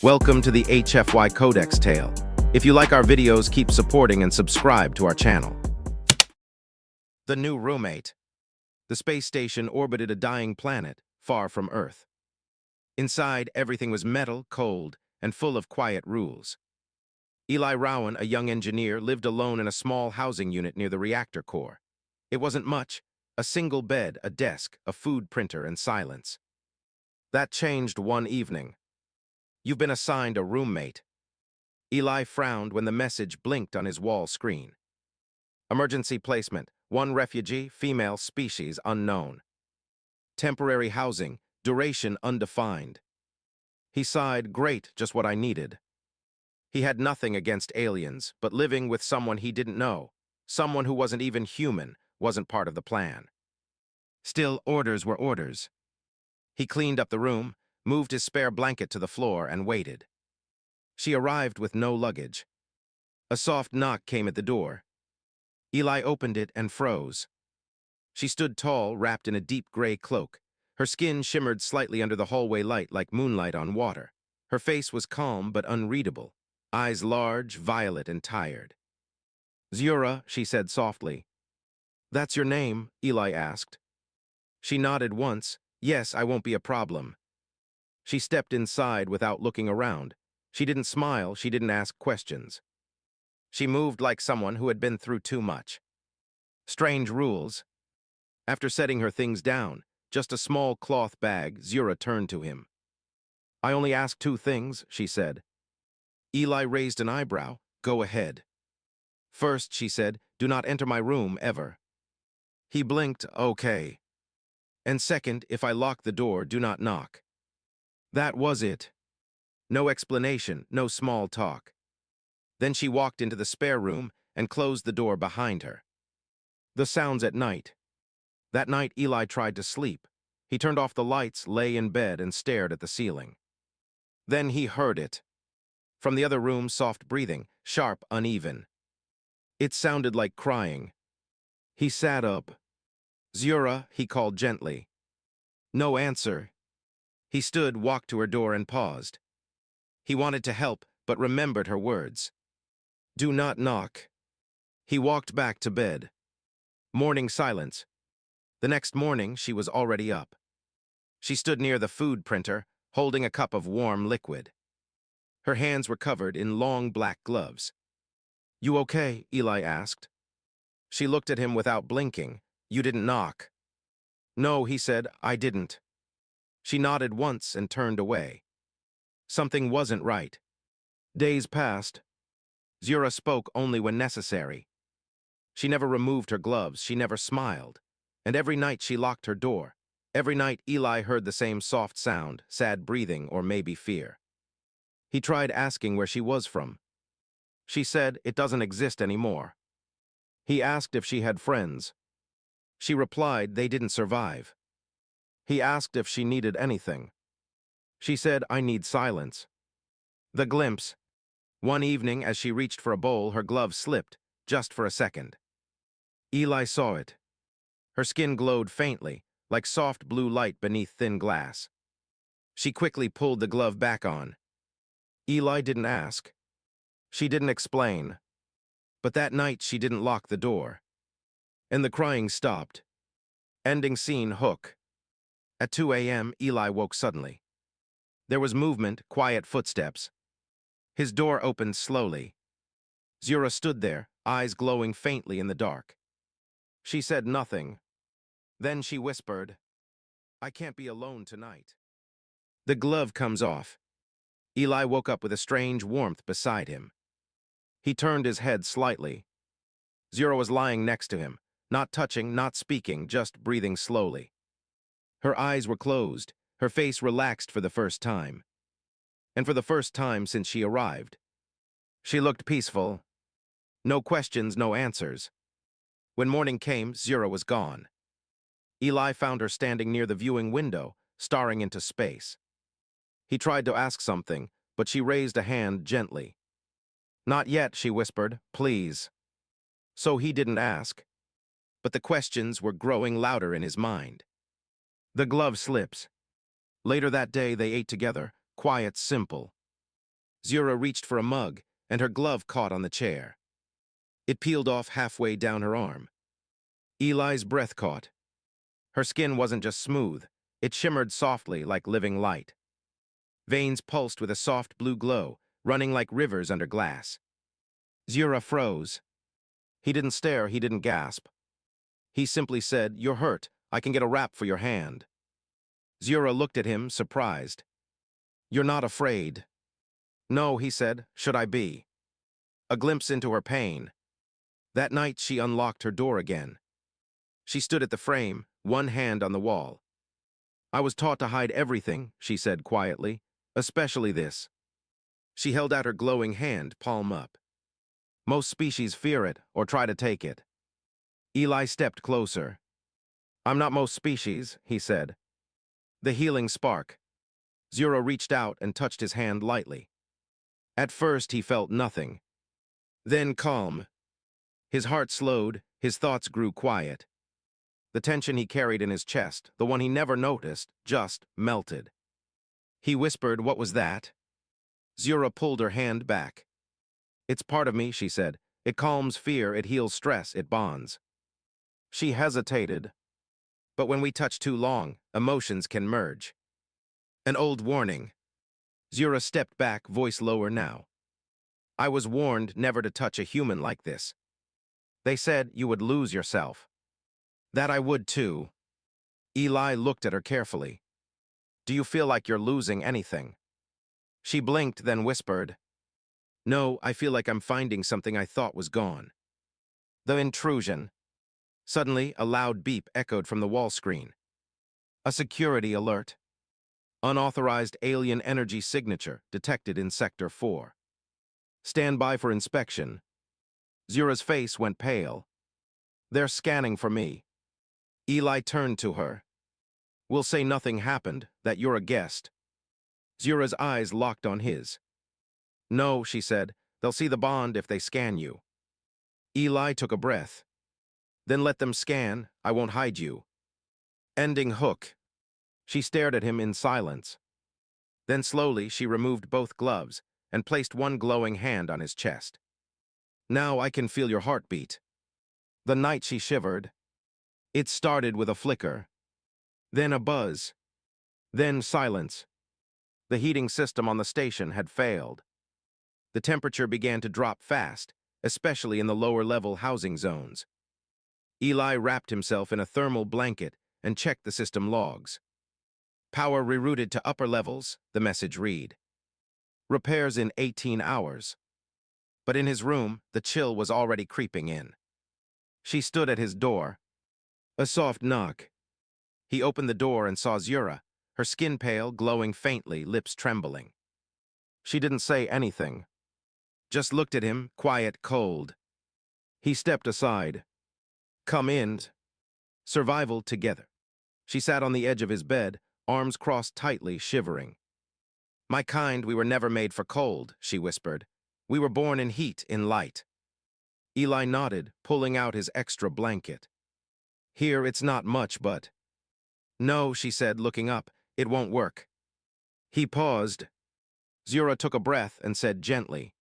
Welcome to the HFY Codex Tale. If you like our videos, keep supporting and subscribe to our channel. The new roommate. The space station orbited a dying planet, far from Earth. Inside, everything was metal, cold, and full of quiet rules. Eli Rowan, a young engineer, lived alone in a small housing unit near the reactor core. It wasn't much, a single bed, a desk, a food printer, and silence. That changed one evening. "You've been assigned a roommate." Eli frowned when the message blinked on his wall screen. Emergency placement, one refugee, female, species unknown. Temporary housing, duration undefined. He sighed, great, just what I needed. He had nothing against aliens, but living with someone he didn't know, someone who wasn't even human, wasn't part of the plan. Still, orders were orders. He cleaned up the room, moved his spare blanket to the floor, and waited. She arrived with no luggage. A soft knock came at the door. Eli opened it and froze. She stood tall, wrapped in a deep gray cloak. Her skin shimmered slightly under the hallway light like moonlight on water. Her face was calm but unreadable, eyes large, violet, and tired. "Zura," she said softly. "That's your name?" Eli asked. She nodded once. "Yes, I won't be a problem." She stepped inside without looking around. She didn't smile, she didn't ask questions. She moved like someone who had been through too much. Strange rules. After setting her things down, just a small cloth bag, Zura turned to him. "I only ask two things," she said. Eli raised an eyebrow. "Go ahead." "First," she said, "do not enter my room, ever." He blinked, "Okay." "And second, if I lock the door, do not knock." That was it. No explanation, no small talk. Then she walked into the spare room and closed the door behind her. The sounds at night. That night, Eli tried to sleep. He turned off the lights, lay in bed, and stared at the ceiling. Then he heard it. From the other room, soft breathing, sharp, uneven. It sounded like crying. He sat up. "Zura," he called gently. No answer. He stood, walked to her door, and paused. He wanted to help, but remembered her words. "Do not knock." He walked back to bed. Morning silence. The next morning, she was already up. She stood near the food printer, holding a cup of warm liquid. Her hands were covered in long black gloves. "You okay?" Eli asked. She looked at him without blinking. "You didn't knock." "No," he said, "I didn't." She nodded once and turned away. Something wasn't right. Days passed. Zura spoke only when necessary. She never removed her gloves, she never smiled. And every night she locked her door. Every night Eli heard the same soft sound, sad breathing, or maybe fear. He tried asking where she was from. She said, "It doesn't exist anymore." He asked if she had friends. She replied they didn't survive. He asked if she needed anything. She said, "I need silence." The glimpse. One evening, as she reached for a bowl, her glove slipped, just for a second. Eli saw it. Her skin glowed faintly, like soft blue light beneath thin glass. She quickly pulled the glove back on. Eli didn't ask. She didn't explain. But that night she didn't lock the door. And the crying stopped. Ending scene, hook. At 2 a.m., Eli woke suddenly. There was movement, quiet footsteps. His door opened slowly. Zura stood there, eyes glowing faintly in the dark. She said nothing. Then she whispered, "I can't be alone tonight." The glove comes off. Eli woke up with a strange warmth beside him. He turned his head slightly. Zura was lying next to him, not touching, not speaking, just breathing slowly. Her eyes were closed, her face relaxed for the first time. And for the first time since she arrived. She looked peaceful. No questions, no answers. When morning came, Zura was gone. Eli found her standing near the viewing window, staring into space. He tried to ask something, but she raised a hand gently. "Not yet," she whispered, "please." So he didn't ask. But the questions were growing louder in his mind. The glove slips. Later that day, they ate together, quiet, simple. Zura reached for a mug, and her glove caught on the chair. It peeled off halfway down her arm. Eli's breath caught. Her skin wasn't just smooth, it shimmered softly like living light. Veins pulsed with a soft blue glow, running like rivers under glass. Zura froze. He didn't stare, he didn't gasp. He simply said, "You're hurt. I can get a wrap for your hand." Zura looked at him, surprised. "You're not afraid." "No," he said. "Should I be?" A glimpse into her pain. That night she unlocked her door again. She stood at the frame, one hand on the wall. "I was taught to hide everything," she said quietly, "especially this." She held out her glowing hand, palm up. "Most species fear it or try to take it." Eli stepped closer. "I'm not most species," he said. The healing spark. Zero reached out and touched his hand lightly. At first he felt nothing. Then calm. His heart slowed, his thoughts grew quiet. The tension he carried in his chest, the one he never noticed, just melted. He whispered, "What was that?" Zura pulled her hand back. "It's part of me," she said. "It calms fear, it heals stress, it bonds." She hesitated. But when we touch too long, emotions can merge. An old warning. Zura stepped back, voice lower now. "I was warned never to touch a human like this. They said you would lose yourself." "That I would too." Eli looked at her carefully. "Do you feel like you're losing anything?" She blinked, then whispered, "No, I feel like I'm finding something I thought was gone." The intrusion. Suddenly, a loud beep echoed from the wall screen. A security alert. Unauthorized alien energy signature detected in Sector 4. Stand by for inspection. Zura's face went pale. "They're scanning for me." Eli turned to her. "We'll say nothing happened, that you're a guest." Zura's eyes locked on his. "No," she said, "they'll see the bond if they scan you." Eli took a breath. "Then let them scan, I won't hide you." Ending hook. She stared at him in silence. Then slowly she removed both gloves and placed one glowing hand on his chest. "Now I can feel your heartbeat." The night she shivered. It started with a flicker, then a buzz, then silence. The heating system on the station had failed. The temperature began to drop fast, especially in the lower-level housing zones. Eli wrapped himself in a thermal blanket and checked the system logs. "Power rerouted to upper levels," the message read. "Repairs in 18 hours." But in his room, the chill was already creeping in. She stood at his door. A soft knock. He opened the door and saw Zura, her skin pale, glowing faintly, lips trembling. She didn't say anything. Just looked at him, quiet, cold. He stepped aside. "Come in." Survival together. She sat on the edge of his bed, arms crossed tightly, shivering. "My kind, we were never made for cold," she whispered. "We were born in heat, in light." Eli nodded, pulling out his extra blanket. "Here it's not much, but—" "No," she said, looking up, "it won't work." He paused. Zura took a breath and said gently,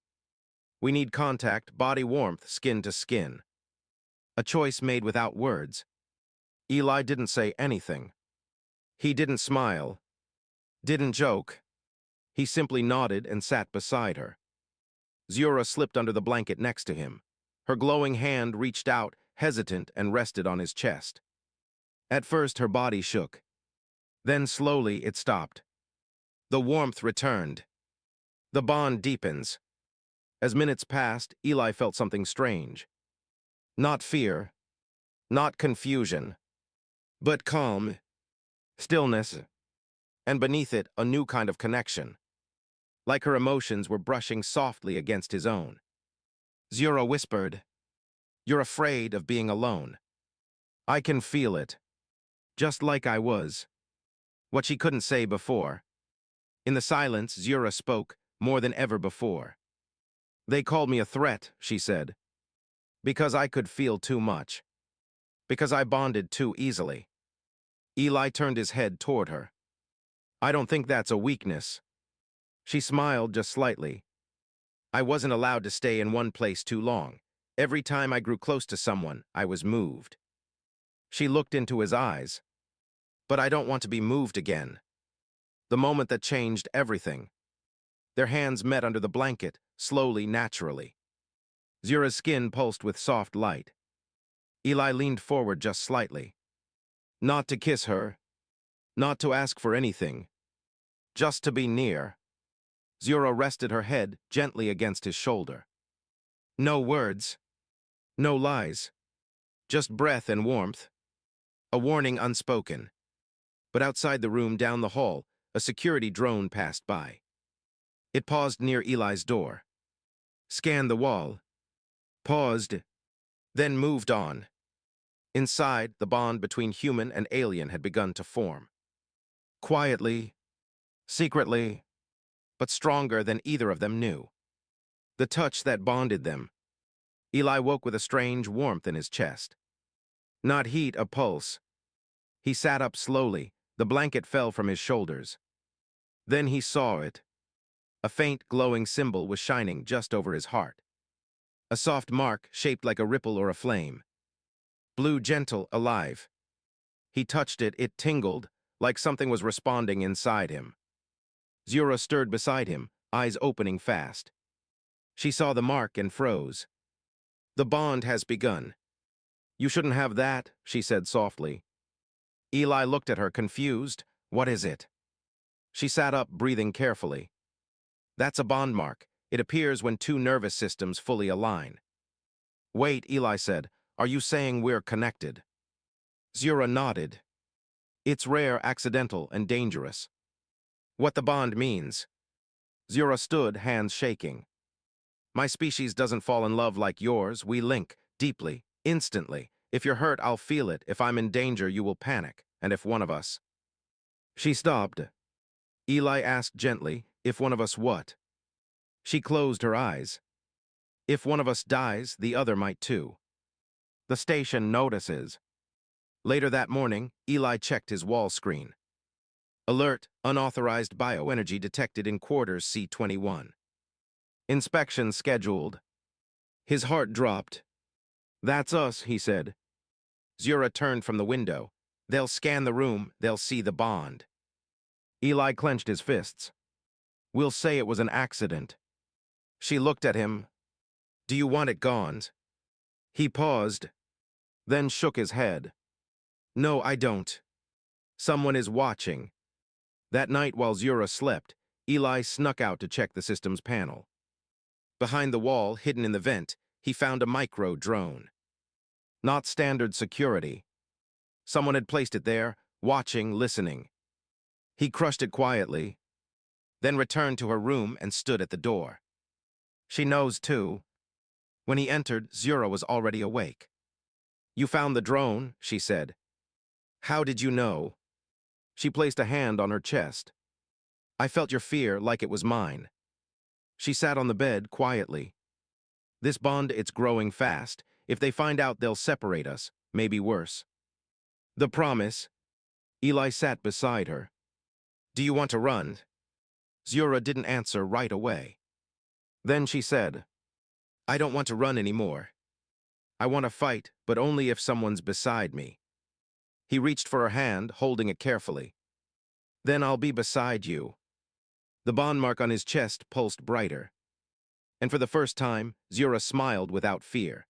"We need contact, body warmth, skin to skin." A choice made without words. Eli didn't say anything. He didn't smile. Didn't joke. He simply nodded and sat beside her. Zura slipped under the blanket next to him. Her glowing hand reached out, hesitant, and rested on his chest. At first her body shook. Then slowly it stopped. The warmth returned. The bond deepens. As minutes passed, Eli felt something strange. Not fear. Not confusion. But calm. Stillness. And beneath it, a new kind of connection. Like her emotions were brushing softly against his own. Zura whispered, "You're afraid of being alone." "I can feel it. Just like I was." What she couldn't say before. In the silence, Zura spoke, more than ever before. "They called me a threat," she said. "Because I could feel too much. Because I bonded too easily." Eli turned his head toward her. "I don't think that's a weakness." She smiled just slightly. I wasn't allowed to stay in one place too long. Every time I grew close to someone, I was moved. She looked into his eyes. But I don't want to be moved again. The moment that changed everything. Their hands met under the blanket, slowly, naturally. Zura's skin pulsed with soft light. Eli leaned forward just slightly. Not to kiss her. Not to ask for anything. Just to be near. Zura rested her head gently against his shoulder. No words. No lies. Just breath and warmth. A warning unspoken. But outside the room down the hall, a security drone passed by. It paused near Eli's door. Scanned the wall. Paused. Then moved on. Inside, the bond between human and alien had begun to form. Quietly, secretly, but stronger than either of them knew. The touch that bonded them. Eli woke with a strange warmth in his chest. Not heat, a pulse. He sat up slowly. The blanket fell from his shoulders. Then he saw it. A faint, glowing symbol was shining just over his heart. A soft mark shaped like a ripple or a flame. Blue, gentle, alive. He touched it, it tingled, like something was responding inside him. Zura stirred beside him, eyes opening fast. She saw the mark and froze. The bond has begun. You shouldn't have that, she said softly. Eli looked at her, confused. What is it? She sat up, breathing carefully. That's a bond mark. It appears when two nervous systems fully align. Wait, Eli said. Are you saying we're connected? Zura nodded. It's rare, accidental, and dangerous. What the bond means. Zura stood, hands shaking. My species doesn't fall in love like yours. We link, deeply, instantly. If you're hurt, I'll feel it. If I'm in danger, you will panic. And if one of us... She stopped. Eli asked gently, if one of us what? She closed her eyes. If one of us dies, the other might too. The station notices. Later that morning, Eli checked his wall screen. Alert, unauthorized bioenergy detected in quarters C21. Inspection scheduled. His heart dropped. That's us, he said. Zura turned from the window. They'll scan the room, they'll see the bond. Eli clenched his fists. We'll say it was an accident. She looked at him. Do you want it gone? He paused, then shook his head. No, I don't. Someone is watching. That night while Zura slept, Eli snuck out to check the system's panel. Behind the wall, hidden in the vent, he found a micro-drone. Not standard security. Someone had placed it there, watching, listening. He crushed it quietly, then returned to her room and stood at the door. She knows, too. When he entered, Zura was already awake. You found the drone, she said. How did you know? She placed a hand on her chest. I felt your fear like it was mine. She sat on the bed quietly. This bond, it's growing fast. If they find out, they'll separate us, maybe worse. The promise. Eli sat beside her. Do you want to run? Zura didn't answer right away. Then she said, I don't want to run anymore. I want to fight, but only if someone's beside me. He reached for her hand, holding it carefully. Then I'll be beside you. The bond mark on his chest pulsed brighter. And for the first time, Zura smiled without fear.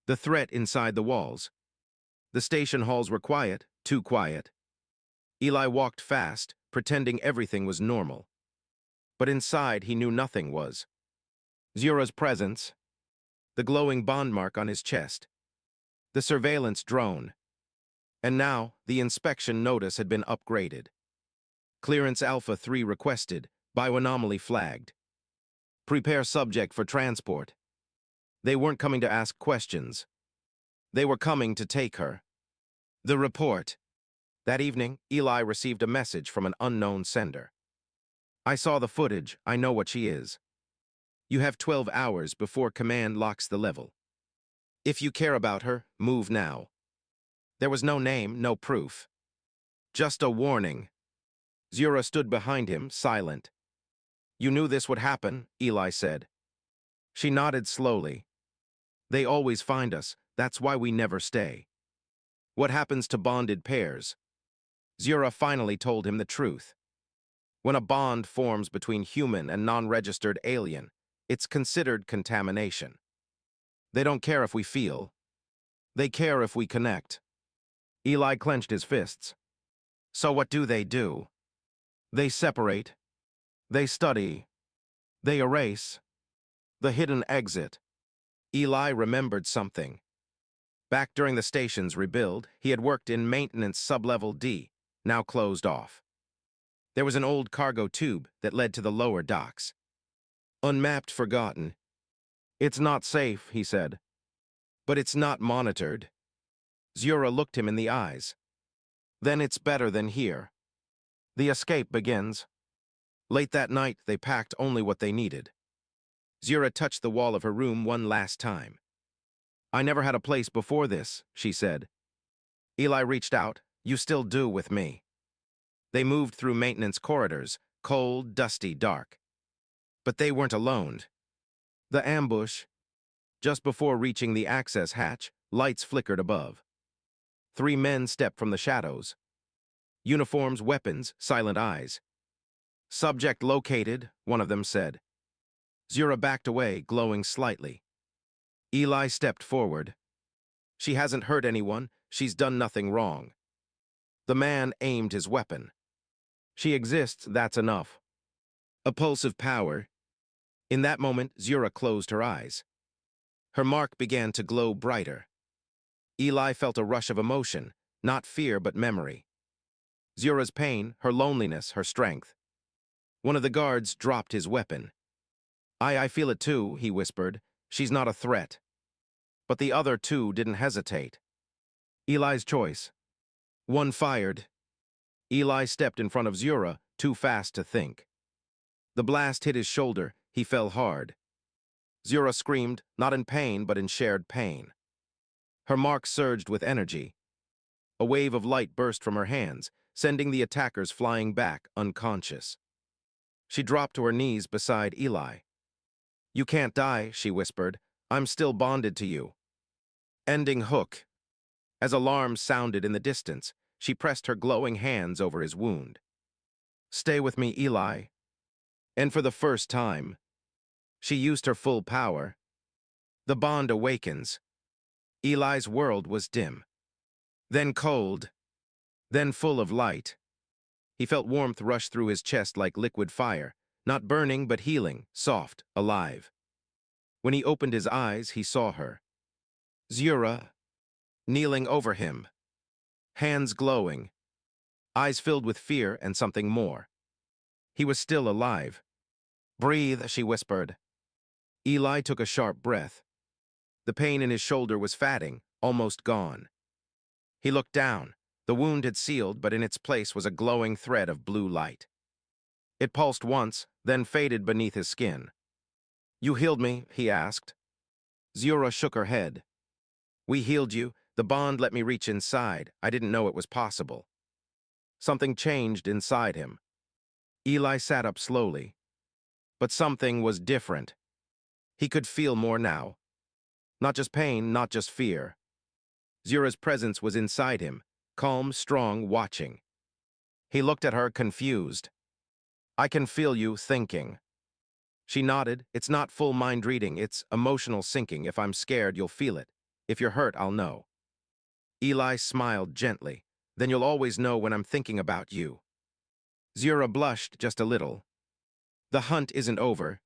The threat inside the walls. The station halls were quiet, too quiet. Eli walked fast, pretending everything was normal. But inside, he knew nothing was. Zura's presence, the glowing bond mark on his chest, the surveillance drone. And now, the inspection notice had been upgraded. Clearance Alpha 3 requested, bioanomaly flagged. Prepare subject for transport. They weren't coming to ask questions. They were coming to take her. The report. That evening, Eli received a message from an unknown sender. I saw the footage. I know what she is. You have 12 hours before command locks the level. If you care about her, move now. There was no name, no proof. Just a warning. Zura stood behind him, silent. You knew this would happen, Eli said. She nodded slowly. They always find us, that's why we never stay. What happens to bonded pairs? Zura finally told him the truth. When a bond forms between human and non-registered alien, it's considered contamination. They don't care if we feel. They care if we connect. Eli clenched his fists. So what do? They separate. They study. They erase. The hidden exit. Eli remembered something. Back during the station's rebuild, he had worked in maintenance sublevel D, now closed off. There was an old cargo tube that led to the lower docks. Unmapped, forgotten. It's not safe, he said. But it's not monitored. Zura looked him in the eyes. Then it's better than here. The escape begins. Late that night, they packed only what they needed. Zura touched the wall of her room one last time. I never had a place before this, she said. Eli reached out. You still do with me. They moved through maintenance corridors, cold, dusty, dark. But they weren't alone. The ambush. Just before reaching the access hatch, lights flickered above. 3 men stepped from the shadows. Uniforms, weapons, silent eyes. Subject located, one of them said. Zura backed away, glowing slightly. Eli stepped forward. She hasn't hurt anyone, she's done nothing wrong. The man aimed his weapon. She exists, that's enough. A pulse of power. In that moment, Zura closed her eyes. Her mark began to glow brighter. Eli felt a rush of emotion, not fear but memory. Zura's pain, her loneliness, her strength. One of the guards dropped his weapon. I feel it too, he whispered. She's not a threat. But the other 2 didn't hesitate. Eli's choice. One fired. Eli stepped in front of Zura, too fast to think. The blast hit his shoulder, he fell hard. Zura screamed, not in pain, but in shared pain. Her mark surged with energy. A wave of light burst from her hands, sending the attackers flying back, unconscious. She dropped to her knees beside Eli. You can't die, she whispered. I'm still bonded to you. Ending hook. As alarms sounded in the distance, she pressed her glowing hands over his wound. Stay with me, Eli. And for the first time, she used her full power. The bond awakens. Eli's world was dim. Then cold. Then full of light. He felt warmth rush through his chest like liquid fire, not burning but healing, soft, alive. When he opened his eyes, he saw her. Zura, kneeling over him. Hands glowing. Eyes filled with fear and something more. He was still alive. Breathe, she whispered. Eli took a sharp breath. The pain in his shoulder was fatting, almost gone. He looked down. The wound had sealed, but in its place was a glowing thread of blue light. It pulsed once, then faded beneath his skin. You healed me, he asked. Zura shook her head. We healed you. The bond let me reach inside. I didn't know it was possible. Something changed inside him. Eli sat up slowly. But something was different. He could feel more now. Not just pain, not just fear. Zura's presence was inside him, calm, strong, watching. He looked at her, confused. I can feel you thinking. She nodded. It's not full mind reading, it's emotional syncing. If I'm scared, you'll feel it. If you're hurt, I'll know. Eli smiled gently. Then you'll always know when I'm thinking about you. Zura blushed just a little. The hunt isn't over.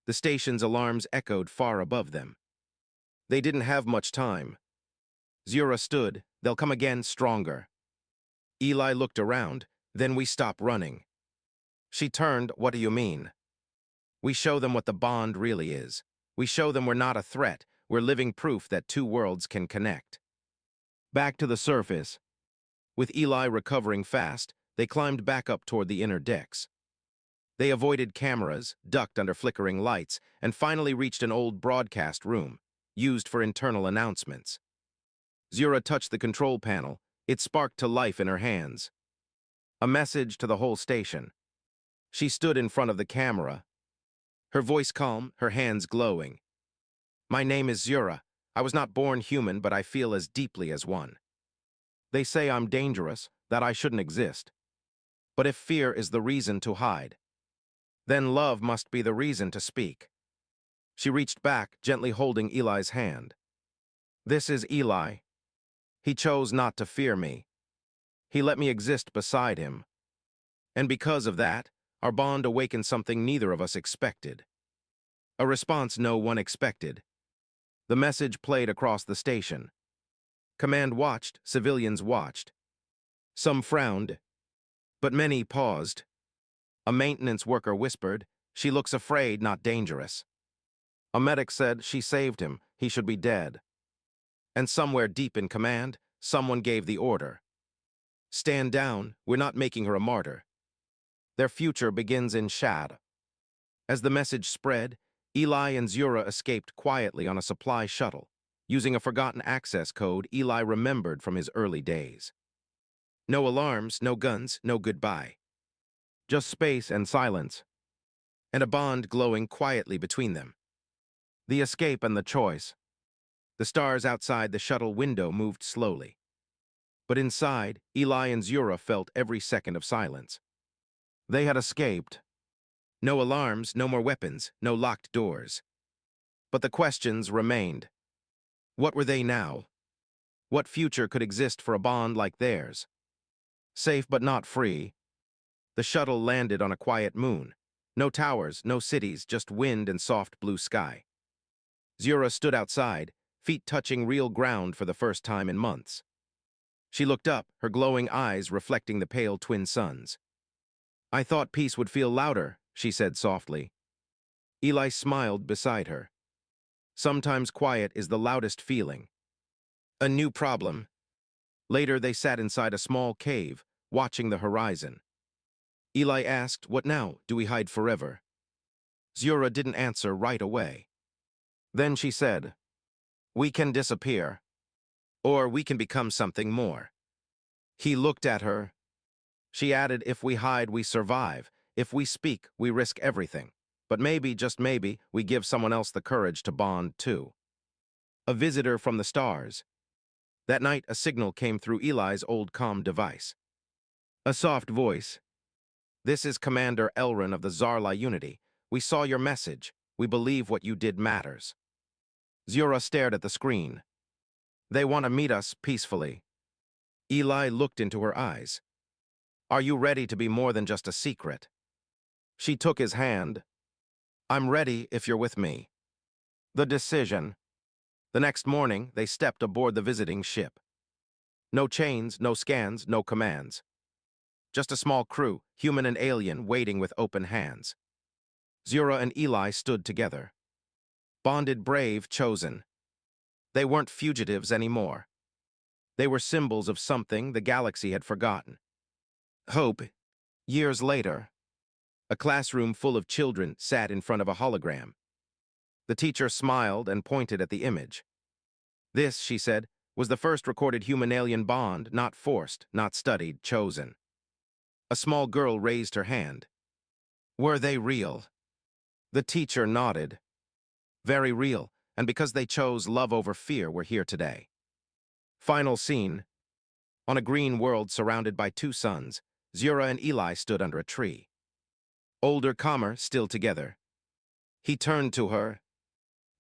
The station's alarms echoed far above them. They didn't have much time. Zura stood. They'll come again stronger. Eli looked around. Then we stop running. She turned. What do you mean? We show them what the bond really is. We show them we're not a threat. We're living proof that 2 worlds can connect. Back to the surface. With Eli recovering fast, they climbed back up toward the inner decks. They avoided cameras, ducked under flickering lights, and finally reached an old broadcast room, used for internal announcements. Zura touched the control panel. It sparked to life in her hands. A message to the whole station. She stood in front of the camera. Her voice calm, her hands glowing. My name is Zura. I was not born human, but I feel as deeply as one. They say I'm dangerous, that I shouldn't exist. But if fear is the reason to hide, then love must be the reason to speak. She reached back, gently holding Eli's hand. This is Eli. He chose not to fear me. He let me exist beside him. And because of that, our bond awakened something neither of us expected. A response no one expected. The message played across the station. Command watched, civilians watched. Some frowned, but many paused. A maintenance worker whispered, "She looks afraid, not dangerous." A medic said, "She saved him, he should be dead." And somewhere deep in command, someone gave the order. Stand down, we're not making her a martyr. Their future begins in Shad. As the message spread, Eli and Zura escaped quietly on a supply shuttle. Using a forgotten access code Eli remembered from his early days. No alarms, no guns, no goodbye. Just space and silence, and a bond glowing quietly between them. The escape and the choice. The stars outside the shuttle window moved slowly. But inside, Eli and Zura felt every second of silence. They had escaped. No alarms, no more weapons, no locked doors. But the questions remained. What were they now? What future could exist for a bond like theirs? Safe but not free, the shuttle landed on a quiet moon. No towers, no cities, just wind and soft blue sky. Zura stood outside, feet touching real ground for the first time in months. She looked up, her glowing eyes reflecting the pale twin suns. I thought peace would feel louder, she said softly. Eli smiled beside her. Sometimes quiet is the loudest feeling. A new problem. Later they sat inside a small cave, watching the horizon. Eli asked, "What now? Do we hide forever?" Zura didn't answer right away. Then she said, "We can disappear, or we can become something more." He looked at her. She added, "If we hide, we survive. If we speak, we risk everything. But maybe, just maybe, we give someone else the courage to bond too." A visitor from the stars. That night, a signal came through Eli's old comm device. A soft voice. "This is Commander Elrin of the Zarla Unity. We saw your message. We believe what you did matters." Zura stared at the screen. "They want to meet us peacefully." Eli looked into her eyes. "Are you ready to be more than just a secret?" She took his hand. "I'm ready if you're with me." The decision. The next morning, they stepped aboard the visiting ship. No chains, no scans, no commands. Just a small crew, human and alien, waiting with open hands. Zura and Eli stood together. Bonded, brave, chosen. They weren't fugitives anymore. They were symbols of something the galaxy had forgotten. Hope. Years later, a classroom full of children sat in front of a hologram. The teacher smiled and pointed at the image. This, she said, was the first recorded human-alien bond, not forced, not studied, chosen. A small girl raised her hand. Were they real? The teacher nodded. Very real, and because they chose love over fear, we're here today. Final scene. On a green world surrounded by two suns, Zura and Eli stood under a tree. Older Comer still together. He turned to her.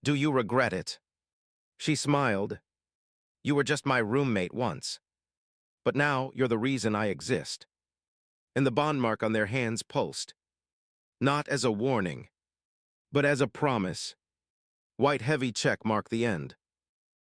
"Do you regret it?" She smiled. "You were just my roommate once. But now you're the reason I exist." And the bond mark on their hands pulsed. Not as a warning, but as a promise. White heavy check marked the end.